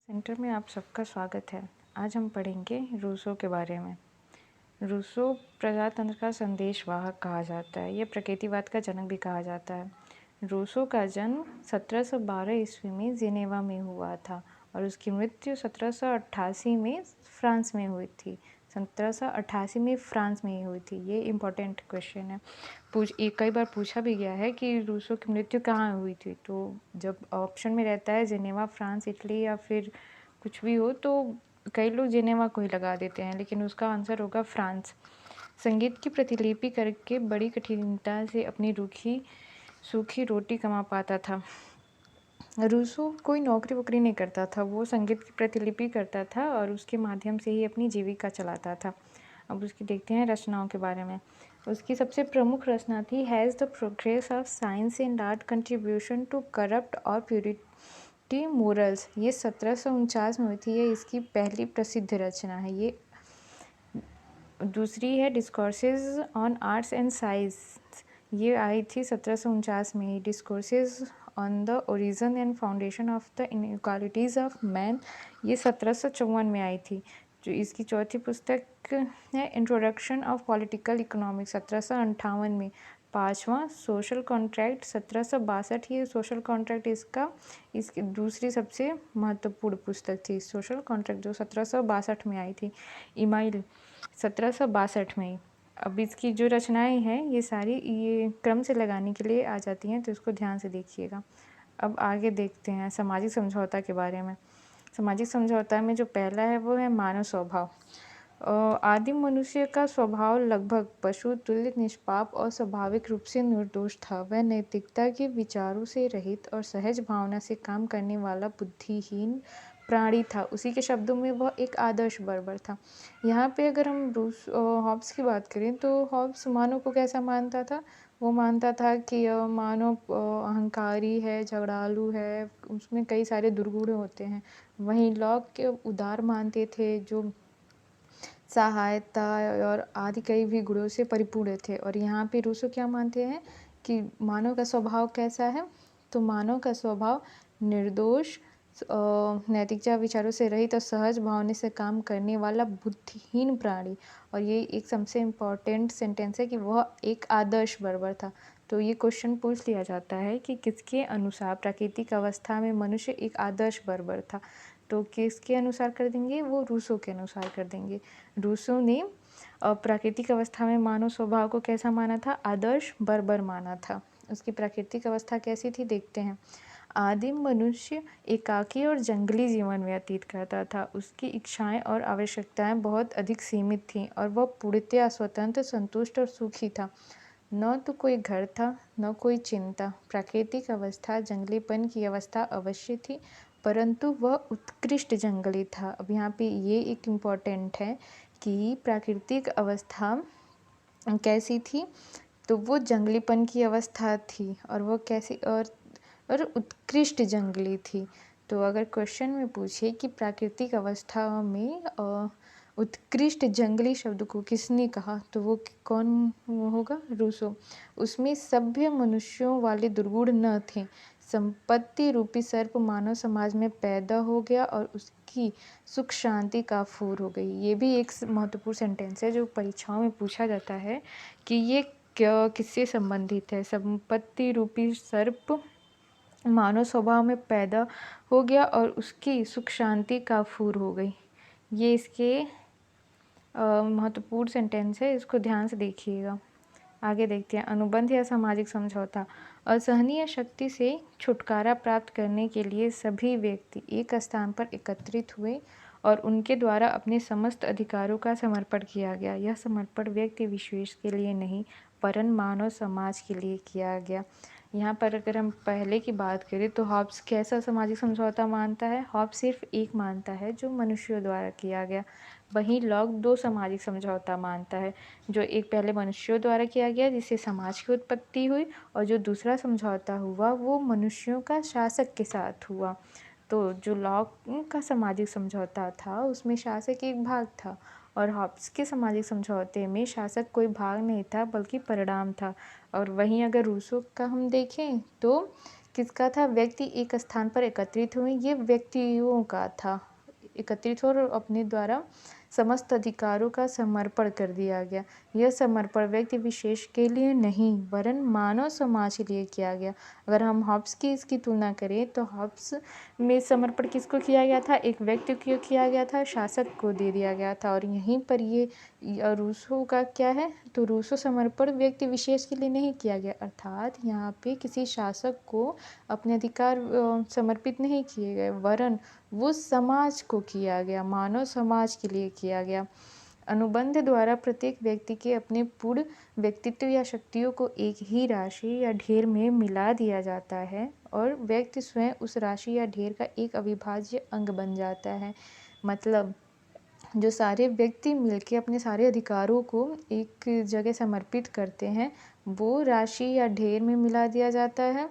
Centre में आप सबका स्वागत है। आज हम पढ़ेंगे रूसो के बारे में। रूसो प्रजातंत्र का संदेशवाहक कहा जाता है। ये प्रकृतिवाद का जनक भी कहा जाता है। रूसो का जन्म 1712 ईस्वी में जिनेवा में हुआ था और उसकी मृत्यु 1788 में फ्रांस में हुई थी। 1788 में फ्रांस में ही हुई थी। ये इम्पोर्टेंट क्वेश्चन है। कई बार पूछा भी गया है कि रूसो की मृत्यु कहाँ हुई थी। तो जब ऑप्शन में रहता है जिनेवा, फ्रांस, इटली या फिर कुछ भी हो, तो कई लोग जिनेवा को ही लगा देते हैं, लेकिन उसका आंसर होगा फ्रांस। संगीत की प्रतिलिपि करके बड़ी कठिनता से अपनी रूखी सूखी रोटी कमा पाता था। रूसो कोई नौकरी वोकरी नहीं करता था, वो संगीत की प्रतिलिपि करता था और उसके माध्यम से ही अपनी जीविका चलाता था। अब उसकी देखते हैं रचनाओं के बारे में। उसकी सबसे प्रमुख रचना थी has the progress of science and art contribution to corrupt or purity morals. ये 1749 में हुई थी। ये इसकी पहली प्रसिद्ध रचना है। ये दूसरी है discourses on arts and science. ये आई थी 1749 में ही। Discourses on the origin and foundation of the inequalities of man, ये 1754 में आई थी। जो इसकी चौथी पुस्तक है इंट्रोडक्शन ऑफ पॉलिटिकल इकोनॉमिक्स, 1758 में। पाँचवा सोशल कॉन्ट्रैक्ट, 1762। ये सोशल कॉन्ट्रैक्ट इसकी दूसरी सबसे महत्वपूर्ण पुस्तक थी, सोशल कॉन्ट्रैक्ट, जो 1762 में आई थी। इमाइल 1762 में ही। अब इसकी जो रचनाएं हैं ये सारी ये क्रम से लगाने के लिए आ जाती हैं, तो इसको ध्यान से देखिएगा। अब आगे देखते हैं सामाजिक समझौता के बारे में। सामाजिक समझौता में जो पहला है वो है मानव स्वभाव। आदिम मनुष्य का स्वभाव लगभग पशु तुल्य, निष्पाप और स्वाभाविक रूप से निर्दोष था। वह नैतिकता के विचारों से रहित और सहज भावना से काम करने वाला बुद्धिहीन प्राणी था। उसी के शब्दों में वह एक आदर्श बर्बर था। यहाँ पे अगर हम हॉब्स की बात करें तो हॉब्स मानव को कैसा मानता था? वो मानता था कि मानव अहंकारी है, झगड़ालू है, उसमें कई सारे दुर्गुण होते हैं। वहीं लॉक के उदार मानते थे, जो सहायता और आदि कई भी गुणों से परिपूर्ण थे। और यहाँ पे रूसो क्या मानते हैं कि मानव का स्वभाव कैसा है? तो मानव का स्वभाव निर्दोष, नैतिकता विचारों से रहित और सहज भावना से काम करने वाला बुद्धिहीन प्राणी। और ये एक सबसे इम्पॉर्टेंट सेंटेंस है कि वह एक आदर्श बर्बर था। तो ये क्वेश्चन पूछ लिया जाता है कि किसके अनुसार प्राकृतिक अवस्था में मनुष्य एक आदर्श बर्बर था, तो किसके अनुसार कर देंगे? वो रूसो के अनुसार कर देंगे। रूसो ने प्राकृतिक अवस्था में मानव स्वभाव को कैसा माना था? आदर्श बर्बर माना था। उसकी प्राकृतिक अवस्था कैसी थी देखते हैं। आदिम मनुष्य एकाकी और जंगली जीवन व्यतीत करता था। उसकी इच्छाएं और आवश्यकताएं बहुत अधिक सीमित थीं और वह पूर्णतया स्वतंत्र, संतुष्ट और सुखी था। न तो कोई घर था, न कोई चिंता। प्राकृतिक अवस्था जंगलीपन की अवस्था अवश्य थी, परंतु वह उत्कृष्ट जंगली था। अब यहाँ पे ये एक इम्पॉर्टेंट है कि प्राकृतिक अवस्था कैसी थी? तो वो जंगलीपन की अवस्था थी और वो कैसी और उत्कृष्ट जंगली थी। तो अगर क्वेश्चन में पूछे कि प्राकृतिक अवस्था में उत्कृष्ट जंगली शब्द को किसने कहा, तो वो कौन वो होगा? रूसो। उसमें सभ्य मनुष्यों वाले दुर्गुण न थे। संपत्ति रूपी सर्प मानव समाज में पैदा हो गया और उसकी सुख शांति काफूर हो गई। ये भी एक महत्वपूर्ण सेंटेंस है जो परीक्षाओं में पूछा जाता है कि ये किससे संबंधित है। संपत्ति रूपी सर्प मानव स्वभाव में पैदा हो गया और उसकी सुख शांति काफूर हो गई। ये इसके महत्वपूर्ण सेंटेंस है, इसको ध्यान से देखिएगा। आगे देखते हैं अनुबंध या सामाजिक समझौता। असहनीय शक्ति से छुटकारा प्राप्त करने के लिए सभी व्यक्ति एक स्थान पर एकत्रित हुए और उनके द्वारा अपने समस्त अधिकारों का समर्पण किया गया। यह समर्पण व्यक्ति विशेष के लिए नहीं, परन मानव समाज के लिए किया गया। यहाँ पर अगर हम पहले की बात करें तो हॉब्स कैसा सामाजिक समझौता मानता है? हॉब्स सिर्फ एक मानता है जो मनुष्यों द्वारा किया गया। वहीं लॉक दो सामाजिक समझौता मानता है, जो एक पहले मनुष्यों द्वारा किया गया जिससे समाज की उत्पत्ति हुई, और जो दूसरा समझौता हुआ वो मनुष्यों का शासक के साथ हुआ। तो जो लॉक का सामाजिक समझौता था उसमें शासक एक भाग था और हॉब्स के सामाजिक समझौते में शासक कोई भाग नहीं था बल्कि परिणाम था। और वहीं अगर रूसो का हम देखें तो किसका था? व्यक्ति एक स्थान पर एकत्रित हुए, ये व्यक्तियों का था। एकत्रित हो और अपने द्वारा समस्त अधिकारों का समर्पण कर दिया गया। यह समर्पण व्यक्ति विशेष के लिए नहीं वरन मानव समाज के लिए किया गया। अगर हम हॉब्स की इसकी तुलना करें तो हॉब्स में समर्पण किसको किया गया था? एक व्यक्ति को किया गया था, शासक को दे दिया गया था। और यहीं पर ये रूसो का क्या है? तो रूसो समर्पण व्यक्ति विशेष के लिए नहीं किया गया, अर्थात यहाँ पे किसी शासक को अपने अधिकार समर्पित नहीं किए गए वरन वो समाज को किया गया, मानव समाज के लिए किया गया। अनुबंध द्वारा प्रत्येक व्यक्ति के अपने पूर्ण व्यक्तित्व या शक्तियों को एक ही राशि या ढेर में मिला दिया जाता है और व्यक्ति स्वयं उस राशि या ढेर का एक अविभाज्य अंग बन जाता है। मतलब जो सारे व्यक्ति मिलके अपने सारे अधिकारों को एक जगह समर्पित करते हैं, वो राशि या ढेर में मिला दिया जाता है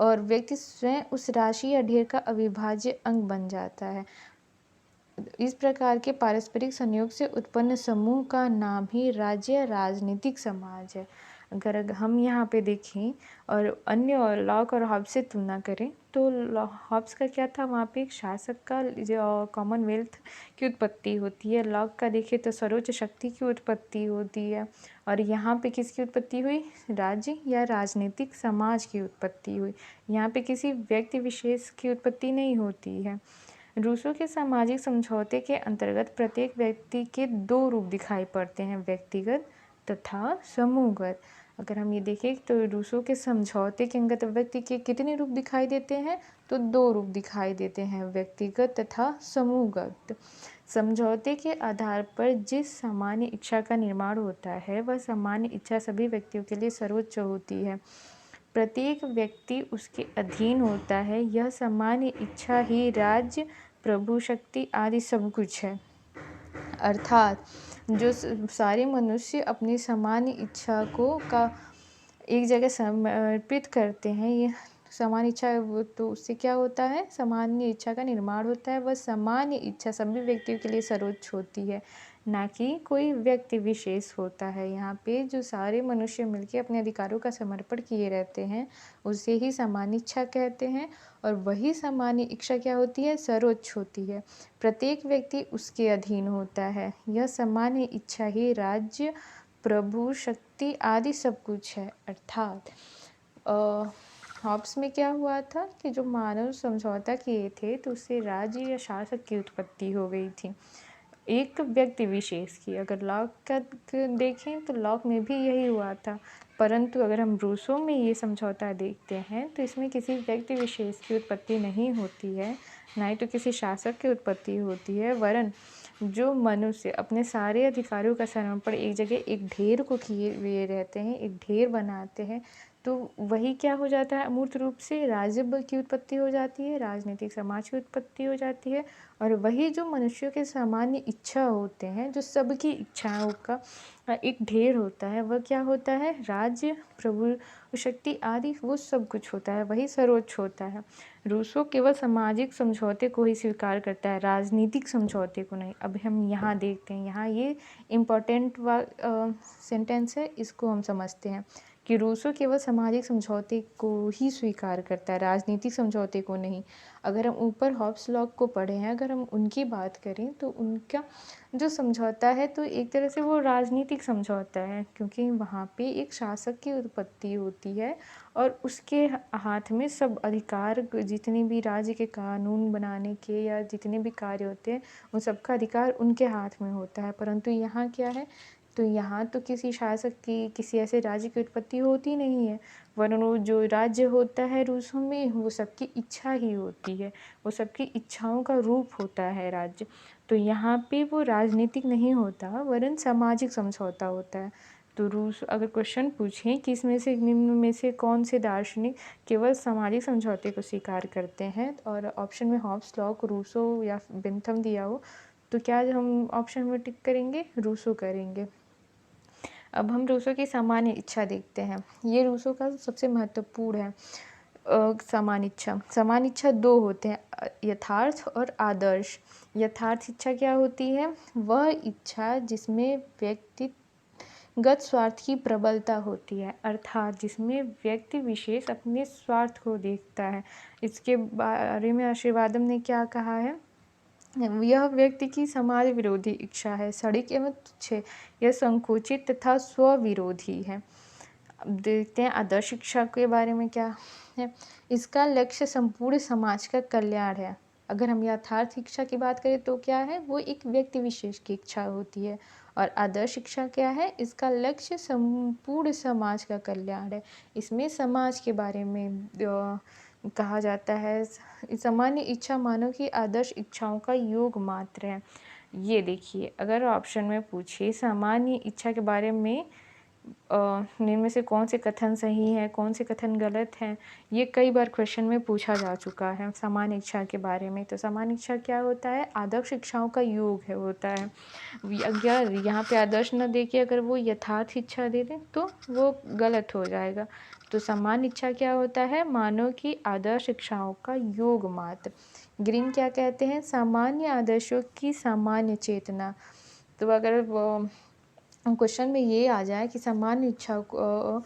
और व्यक्ति स्वयं उस राशि या ढेर का अविभाज्य अंग बन जाता है। इस प्रकार के पारस्परिक संयोग से उत्पन्न समूह का नाम ही राज्य या राजनीतिक समाज है। अगर हम यहाँ पे देखें और अन्य लॉक और हॉब्स से तुलना करें तो हॉब्स का क्या था? वहाँ पे एक शासक का जो कॉमनवेल्थ की उत्पत्ति होती है। लॉक का देखें तो सर्वोच्च शक्ति की उत्पत्ति होती है और यहाँ पे किसकी उत्पत्ति हुई? राज्य या राजनीतिक समाज की उत्पत्ति हुई। यहाँ पे किसी व्यक्ति विशेष की उत्पत्ति नहीं होती है। रूसो के सामाजिक समझौते के अंतर्गत प्रत्येक व्यक्ति के दो रूप दिखाई पड़ते हैं, व्यक्तिगत तथा समूहगत। अगर हम ये देखें तो रूसो के समझौते के अंतर्गत व्यक्ति के कितने रूप दिखाई देते हैं? तो दो रूप दिखाई देते हैं, व्यक्तिगत तथा समूहगत। समझौते के आधार पर जिस सामान्य इच्छा का निर्माण होता है वह सामान्य इच्छा सभी व्यक्तियों के लिए सर्वोच्च होती है। प्रत्येक व्यक्ति उसके अधीन होता है। यह सामान्य इच्छा ही राज्य, प्रभु शक्ति आदि सब कुछ है। अर्थात जो सारे मनुष्य अपनी सामान्य इच्छा को का एक जगह समर्पित करते हैं, ये सामान्य इच्छा वो तो उससे क्या होता है? सामान्य इच्छा का निर्माण होता है। वह सामान्य इच्छा सभी व्यक्तियों के लिए सर्वोच्च होती है, ना कि कोई व्यक्ति विशेष होता है। यहाँ पे जो सारे मनुष्य मिलकर अपने अधिकारों का समर्पण किए रहते हैं उसे ही सामान्य इच्छा कहते हैं और वही सामान्य इच्छा क्या होती है? सर्वोच्च होती है। प्रत्येक व्यक्ति उसके अधीन होता है। यह सामान्य इच्छा ही राज्य, प्रभु शक्ति आदि सब कुछ है। अर्थात हॉब्स में क्या हुआ था कि जो मानव समझौता किए थे तो उससे राज्य या शासक की उत्पत्ति हो गई थी, एक व्यक्ति विशेष की। अगर लॉक का देखें तो लॉक में भी यही हुआ था, परंतु अगर हम रूसो में ये समझौता देखते हैं तो इसमें किसी व्यक्ति विशेष की उत्पत्ति नहीं होती है, ना ही तो किसी शासक की उत्पत्ति होती है, वरन जो मनुष्य अपने सारे अधिकारों का समर्पण एक जगह एक ढेर को किए हुए रहते हैं, एक ढेर बनाते हैं, तो वही क्या हो जाता है? अमूर्त रूप से राज्य की उत्पत्ति हो जाती है, राजनीतिक समाज की उत्पत्ति हो जाती है और वही जो मनुष्यों के सामान्य इच्छा होते हैं, जो सबकी इच्छाओं का एक ढेर होता है, वह क्या होता है? राज्य, प्रभु शक्ति आदि वो सब कुछ होता है, वही सर्वोच्च होता है। रूसो केवल सामाजिक समझौते को ही स्वीकार करता है, राजनीतिक समझौते को नहीं। अब हम यहाँ देखते हैं, यहाँ ये इम्पोर्टेंट सेंटेंस है, इसको हम समझते हैं कि रूसो केवल सामाजिक समझौते को ही स्वीकार करता है, राजनीतिक समझौते को नहीं। अगर हम ऊपर हॉब्स लॉक को पढ़े हैं, अगर हम उनकी बात करें तो उनका जो समझौता है तो एक तरह से वो राजनीतिक समझौता है, क्योंकि वहाँ पे एक शासक की उत्पत्ति होती है और उसके हाथ में सब अधिकार, जितने भी राज्य के कानून बनाने के या जितने भी कार्य होते हैं उन सबका अधिकार उनके हाथ में होता है। परंतु यहाँ क्या है? तो यहाँ तो किसी शासक की, किसी ऐसे राज्य की उत्पत्ति होती नहीं है, वरन वो जो राज्य होता है रूसों में वो सबकी इच्छा ही होती है, वो सबकी इच्छाओं का रूप होता है राज्य। तो यहाँ पे वो राजनीतिक नहीं होता वरन सामाजिक समझौता होता है। तो रूस अगर क्वेश्चन पूछें कि इसमें से निम्न में से कौन से दार्शनिक केवल सामाजिक समझौते को स्वीकार करते हैं, और ऑप्शन में हॉब्स, लॉक, रूसो या बेंथम दिया हो, तो क्या हम ऑप्शन में टिक करेंगे? रूसो करेंगे। अब हम रूसो की सामान्य इच्छा देखते हैं। ये रूसो का सबसे महत्वपूर्ण है। सामान्य इच्छा, सामान्य इच्छा दो होते हैं, यथार्थ और आदर्श। यथार्थ इच्छा क्या होती है? वह इच्छा जिसमें व्यक्ति गत स्वार्थ की प्रबलता होती है, अर्थात जिसमें व्यक्ति विशेष अपने स्वार्थ को देखता है। इसके बारे में आशीर्वादम ने क्या कहा है? यह व्यक्ति की समाज विरोधी इच्छा है, क्षणिक एवं तुच्छ है, यह संकुचित तथा स्वविरोधी है। अब देखते हैं आदर्श शिक्षा के बारे में क्या है। इसका लक्ष्य संपूर्ण समाज का कल्याण है। अगर हम यथार्थ शिक्षा की बात करें तो क्या है, वो एक व्यक्ति विशेष की इच्छा होती है। और आदर्श शिक्षा क्या है, इसका लक्ष्य संपूर्ण समाज का कल्याण है। इसमें समाज के बारे में कहा जाता है। सामान्य इच्छा मानव की आदर्श इच्छाओं का योग मात्र है। ये देखिए, अगर ऑप्शन में पूछे सामान्य इच्छा के बारे में निम्न में से कौन से कथन सही है, कौन से कथन गलत हैं, ये कई बार क्वेश्चन में पूछा जा चुका है सामान्य इच्छा के बारे में। तो सामान्य इच्छा क्या होता है, आदर्श इच्छाओं का योग है होता है। अगर यहाँ पे आदर्श न दे के अगर वो यथार्थ इच्छा दे दें तो वो गलत हो जाएगा। तो सामान्य इच्छा क्या होता है, मानव की आदर्श इच्छाओं का योग मात्र। ग्रीन क्या कहते हैं, सामान्य आदर्शों की सामान्य चेतना। तो अगर क्वेश्चन में ये आ जाए कि सामान्य इच्छा को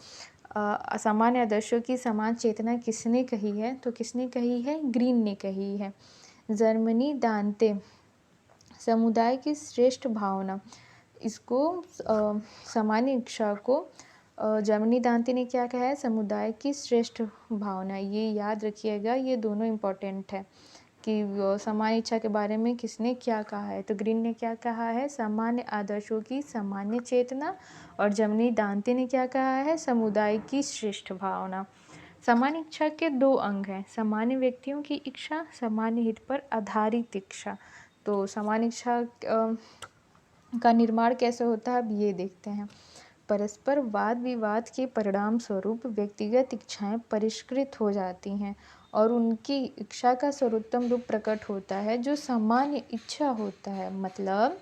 सामान्य आदर्शों की समान चेतना किसने कही है, तो किसने कही है, ग्रीन ने कही है। जर्मनी दांते समुदाय की श्रेष्ठ भावना, इसको सामान्य इच्छा को जर्मनी दांते ने क्या कहा है, समुदाय की श्रेष्ठ भावना। ये याद रखिएगा, ये दोनों इम्पोर्टेंट है कि सामान्य इच्छा के बारे में किसने क्या कहा है। तो ग्रीन ने क्या कहा है, सामान्य आदर्शों की सामान्य चेतना, और जर्मनी दांते ने क्या कहा है, समुदाय की श्रेष्ठ भावना। सामान्य इच्छा के दो अंग हैं, सामान्य व्यक्तियों की इच्छा, सामान्य हित पर आधारित इच्छा। तो सामान्य इच्छा का निर्माण कैसे होता है, अब ये देखते हैं। परस्पर वाद विवाद के परिणाम स्वरूप व्यक्तिगत इच्छाएं परिष्कृत हो जाती हैं और उनकी इच्छा का सर्वोत्तम रूप प्रकट होता है जो सामान्य इच्छा होता है। मतलब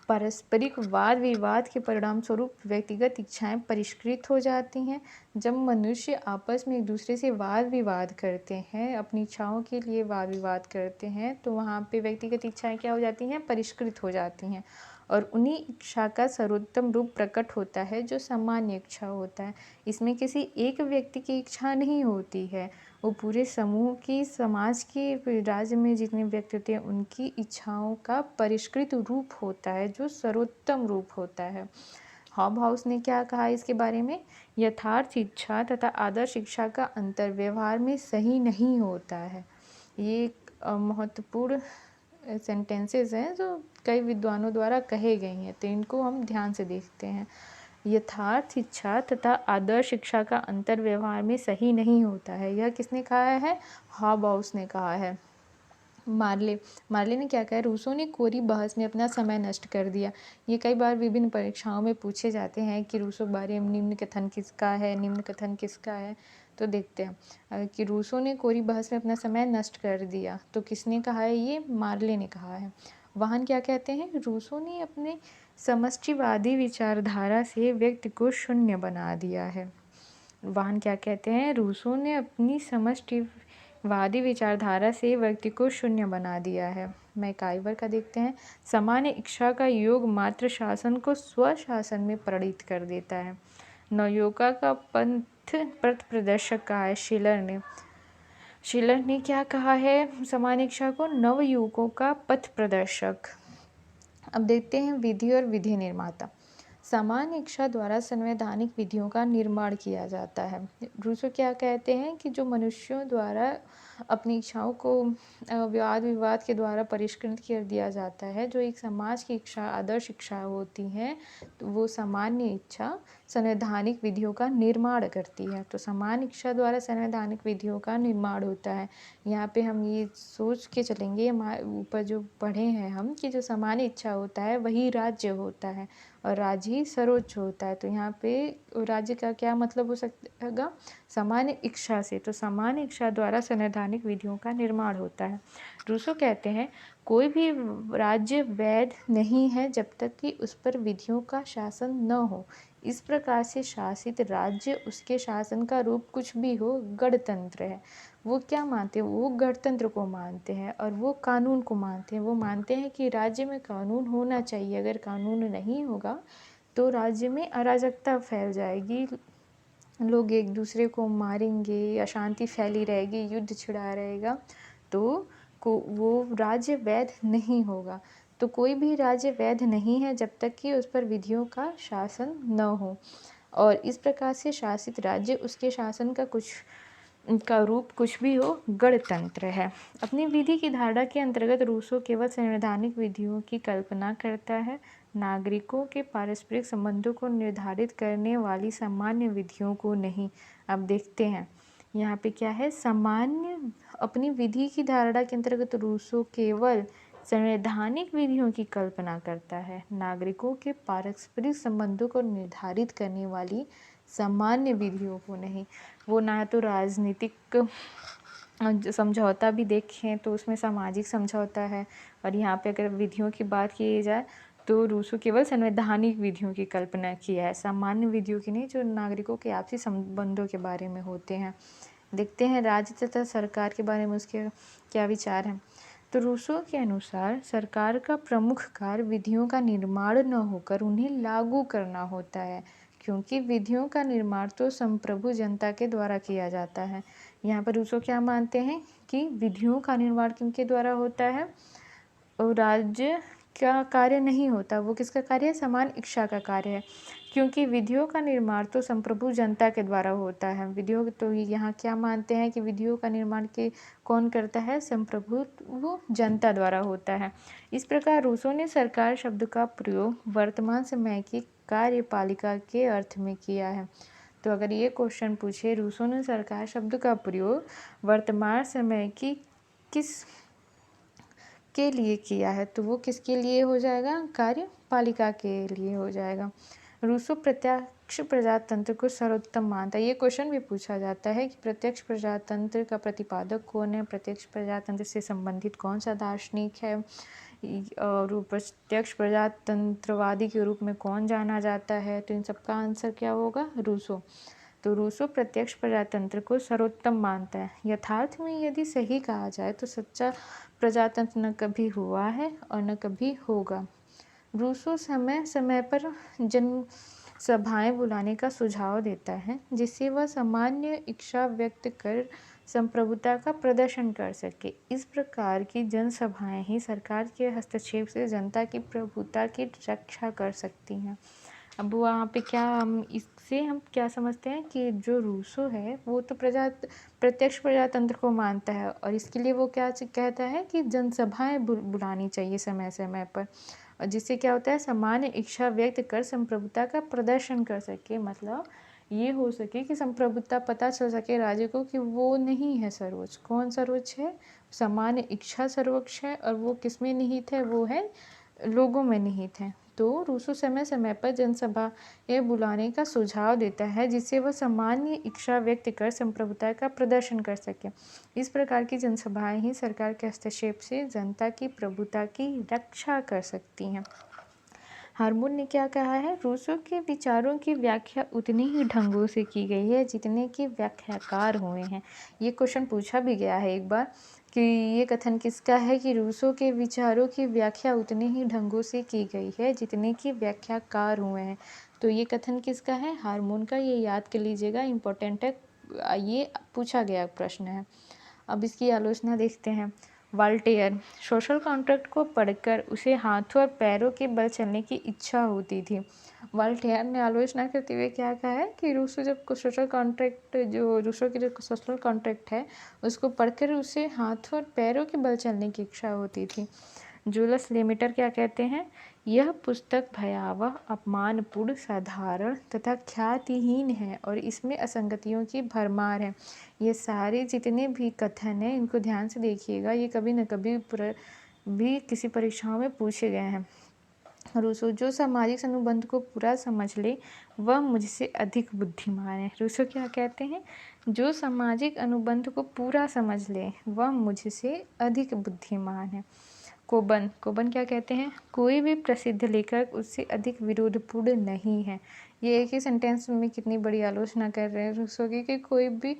पारस्परिक वाद विवाद के परिणाम स्वरूप व्यक्तिगत इच्छाएं परिष्कृत हो जाती हैं। जब मनुष्य आपस में एक दूसरे से वाद विवाद करते हैं, अपनी इच्छाओं के लिए वाद विवाद करते हैं, तो वहाँ पे व्यक्तिगत इच्छाएं क्या हो जाती हैं, परिष्कृत हो जाती हैं और उन्हीं इच्छा का सर्वोत्तम रूप प्रकट होता है जो सामान्य इच्छा होता है। इसमें किसी एक व्यक्ति की इच्छा नहीं होती है, वो पूरे समूह की, समाज की, राज्य में जितने व्यक्ति होते हैं उनकी इच्छाओं का परिष्कृत रूप होता है जो सर्वोत्तम रूप होता है। हॉबहाउस ने क्या कहा इसके बारे में, यथार्थ इच्छा तथा आदर्श इच्छा का अंतर व्यवहार में सही नहीं होता है। ये महत्वपूर्ण सेंटेंसेस हैं जो कई विद्वानों द्वारा कहे गए हैं, तो इनको हम ध्यान से देखते हैं। यथार्थ इच्छा तथा आदर्श इच्छा का अंतर व्यवहार में सही नहीं होता है, यह किसने कहा है, हॉबहाउस ने कहा है। मार्ले ने क्या कहा, रूसो ने कोरी बहस में अपना समय नष्ट कर दिया। ये कई बार विभिन्न परीक्षाओं में पूछे जाते हैं कि रूसो के बारे में निम्न कथन किसका है, निम्न कथन किसका है। तो देखते हैं कि रूसो ने कोरी बहस में अपना समय नष्ट कर दिया, तो किसने कहा है, ये मार्ले ने कहा है। वाहन क्या कहते हैं, रूसो ने अपने समष्टिवादी विचारधारा से व्यक्ति को शून्य बना दिया है। वाहन क्या कहते हैं, रूसो ने अपनी समष्टिवादी विचारधारा से व्यक्ति को शून्य बना दिया है। मैकाइवर का देखते हैं, सामान्य इच्छा का योग मात्र शासन को स्वशासन में प्रणीत कर देता है। नवयुगा का पथ प्रदर्शक कहा है शिलर ने क्या कहा है, सामान्य इच्छा को नवयुगों का पथ प्रदर्शक। अब देखते हैं विधि और विधि निर्माता। सामान्य इच्छा द्वारा संवैधानिक विधियों का निर्माण किया जाता है। रूसो क्या कहते हैं कि जो मनुष्यों द्वारा अपनी इच्छाओं को वाद विवाद के द्वारा परिष्कृत कर दिया जाता है, जो एक समाज की इच्छा, आदर्श इच्छा होती हैं, तो वो सामान्य इच्छा संवैधानिक विधियों का निर्माण करती है। तो सामान्य इच्छा द्वारा संवैधानिक विधियों का निर्माण होता है। यहाँ पे हम ये सोच के चलेंगे, ऊपर जो पढ़े हैं हम, कि जो सामान्य इच्छा होता है वही राज्य होता है और राज्य ही सर्वोच्च होता है। तो यहाँ पे राज्य का क्या मतलब हो सकता, सामान्य इच्छा से। तो सामान्य इच्छा द्वारा संवैधानिक विधियों का निर्माण होता है। रूसो कहते हैं कोई भी राज्य वैध नहीं है जब तक कि उस पर विधियों का शासन न हो। इस प्रकार से शासित राज्य, उसके शासन का रूप कुछ भी हो, गणतंत्र है। वो क्या मानते हैं, वो गणतंत्र को मानते हैं और वो कानून को मानते हैं। वो मानते हैं कि राज्य में कानून होना चाहिए, अगर कानून नहीं होगा तो राज्य में अराजकता फैल जाएगी, लोग एक दूसरे को मारेंगे, अशांति फैली रहेगी, युद्ध छिड़ा रहेगा, तो वो राज्य वैध नहीं होगा। तो कोई भी राज्य वैध नहीं है जब तक कि उस पर विधियों का शासन न हो, और इस प्रकार से शासित राज्य, उसके शासन का रूप कुछ भी हो, गणतंत्र है। अपनी विधि की धारणा के अंतर्गत रूसो केवल संवैधानिक विधियों की कल्पना करता है, नागरिकों के पारस्परिक संबंधों को निर्धारित करने वाली सामान्य विधियों को नहीं। अब देखते हैं यहाँ पे क्या है, सामान्य, अपनी विधि की धारणा के अंतर्गत रूसो केवल संवैधानिक विधियों की कल्पना करता है, नागरिकों के पारस्परिक संबंधों को निर्धारित करने वाली सामान्य विधियों को नहीं। वो ना तो राजनीतिक समझौता भी देखें तो उसमें सामाजिक समझौता है, और यहाँ पे अगर विधियों की बात की जाए तो रूसो केवल संवैधानिक विधियों की कल्पना किया है, सामान्य विधियों की नहीं, जो नागरिकों के आपसी संबंधों के बारे में होते हैं। देखते हैं राज्य तथा सरकार के बारे में उसके क्या विचार हैं। तो रूसो के अनुसार सरकार का प्रमुख कार्य विधियों का निर्माण न होकर उन्हें लागू करना होता है, क्योंकि विधियों का निर्माण तो संप्रभु जनता के द्वारा किया जाता है। यहाँ पर रूसो क्या मानते हैं कि विधियों का निर्माण किनके द्वारा होता है, और राज्य का कार्य नहीं होता, वो किसका कार्य है, समान इच्छा का कार्य है, क्योंकि विधियों का निर्माण तो संप्रभु जनता के द्वारा होता है। विधियों, तो यहाँ क्या मानते हैं कि विधियों का निर्माण कौन करता है, संप्रभु, वो जनता द्वारा होता है। इस प्रकार रूसो ने सरकार शब्द का प्रयोग वर्तमान समय की कार्यपालिका के अर्थ में किया है। तो अगर ये क्वेश्चन पूछे रूसो ने सरकार शब्द का प्रयोग वर्तमान समय की किस के लिए किया है, तो वो किसके लिए हो जाएगा, कार्यपालिका के लिए हो जाएगा। रूसो प्रत्यक्ष प्रजातंत्र को सर्वोत्तम मानता है। ये क्वेश्चन भी पूछा जाता है कि प्रत्यक्ष प्रजातंत्र का प्रतिपादक कौन है, प्रत्यक्ष प्रजातंत्र से संबंधित कौन सा दार्शनिक है, और प्रत्यक्ष प्रजातंत्रवादी के रूप में कौन जाना जाता है। तो इन सबका आंसर क्या होगा, रूसो। तो रूसो प्रत्यक्ष प्रजातंत्र को सर्वोत्तम मानता है। यथार्थ में यदि सही कहा जाए तो सच्चा प्रजातंत्र न कभी हुआ है और न कभी होगा। रूसो समय समय पर जनसभाएं बुलाने का सुझाव देता है, जिससे वह सामान्य इच्छा व्यक्त कर संप्रभुता का प्रदर्शन कर सके। इस प्रकार की जनसभाएं ही सरकार के हस्तक्षेप से जनता की प्रभुता की रक्षा कर सकती हैं। अब वहाँ पे क्या, हम क्या समझते हैं कि जो रूसो है वो तो प्रत्यक्ष प्रजातंत्र को मानता है, और इसके लिए वो क्या कहता है कि जनसभाएं बुलानी चाहिए समय समय पर, और जिससे क्या होता है, सामान्य इच्छा व्यक्त कर संप्रभुता का प्रदर्शन कर सके। मतलब ये हो सके कि संप्रभुता पता चल सके राज्य को कि वो नहीं है सर्वोच्च, कौन सर्वोच्च है, सामान्य इच्छा सर्वोच्च है, और वो किस में निहित है, वो है लोगों में निहित है। तो रूसो समय समय पर जनसभाएं बुलाने का सुझाव देता है, जिससे वह सामान्य इच्छा व्यक्त कर संप्रभुता का प्रदर्शन कर सके। इस प्रकार की जनसभाएं ही सरकार के हस्तक्षेप से जनता की प्रभुता की रक्षा कर सकती हैं। हार्मोन ने क्या कहा है, रूसो के विचारों की व्याख्या उतनी ही ढंगों से की गई है जितने के व्याख्याकार हुए हैं। ये क्वेश्चन पूछा भी गया है एक बार कि ये कथन किसका है कि रूसो के विचारों की व्याख्या उतने ही ढंगों से की गई है जितने के व्याख्याकार हुए हैं। तो ये कथन किसका है, हार्मोन का। ये याद कर लीजिएगा, इम्पोर्टेंट है, ये पूछा गया प्रश्न है। अब इसकी आलोचना देखते हैं। वाल्टेयर, सोशल कॉन्ट्रैक्ट को पढ़कर उसे हाथों और पैरों के बल चलने की इच्छा होती थी। वाल्टेयर ने आलोचना करते हुए क्या कहा है कि रूसो जो सोशल कॉन्ट्रैक्ट है उसको पढ़कर उसे हाथों और पैरों के बल चलने की इच्छा होती थी। जूलस लेमेटर क्या कहते हैं, यह पुस्तक भयावह, अपमानपूर्ण, साधारण तथा ख्यातिहीन है और इसमें असंगतियों की भरमार है। ये सारे जितने भी कथन हैं इनको ध्यान से देखिएगा, ये कभी न कभी भी किसी परीक्षाओं में पूछे गए हैं। रूसो, जो सामाजिक अनुबंध को पूरा समझ ले वह मुझसे अधिक बुद्धिमान है। रूसो क्या कहते हैं, जो सामाजिक अनुबंध को पूरा समझ ले वह मुझसे अधिक बुद्धिमान है। कोबन क्या कहते हैं, कोई भी प्रसिद्ध लेखक उससे अधिक विरोधपूर्ण नहीं है। ये एक ही सेंटेंस में कितनी बड़ी आलोचना कर रहे हैं रूसो की कि कोई भी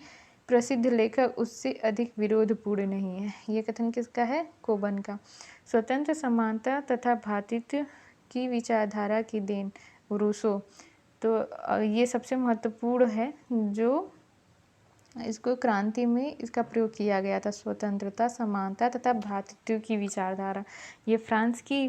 प्रसिद्ध लेखक उससे अधिक विरोधपूर्ण नहीं है। ये कथन किसका है, कोबन का। स्वतंत्र, समानता तथा भ्रातृत्व की विचारधारा की देन रूसो। तो ये सबसे महत्वपूर्ण है जो इसको क्रांति में इसका प्रयोग किया गया था, स्वतंत्रता, समानता तथा भ्रातृत्व की विचारधारा। ये फ्रांस की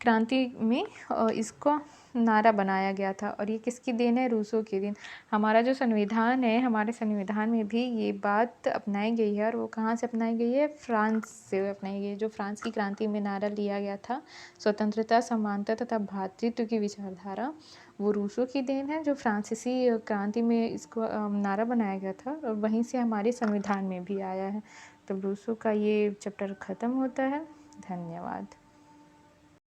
क्रांति में इसको नारा बनाया गया था और ये किसकी देन है? रूसो की देन। हमारा जो संविधान है, हमारे संविधान में भी ये बात अपनाई गई है और वो कहाँ से अपनाई गई है? फ्रांस से अपनाई गई है। जो फ्रांस की क्रांति में नारा लिया गया था, स्वतंत्रता, समानता तथा भ्रातृत्व की विचारधारा, वो रूसो की देन है। जो फ्रांसीसी क्रांति में इसको नारा बनाया गया था और वहीं से हमारे संविधान में भी आया है। तो रूसो का ये चैप्टर ख़त्म होता है। धन्यवाद।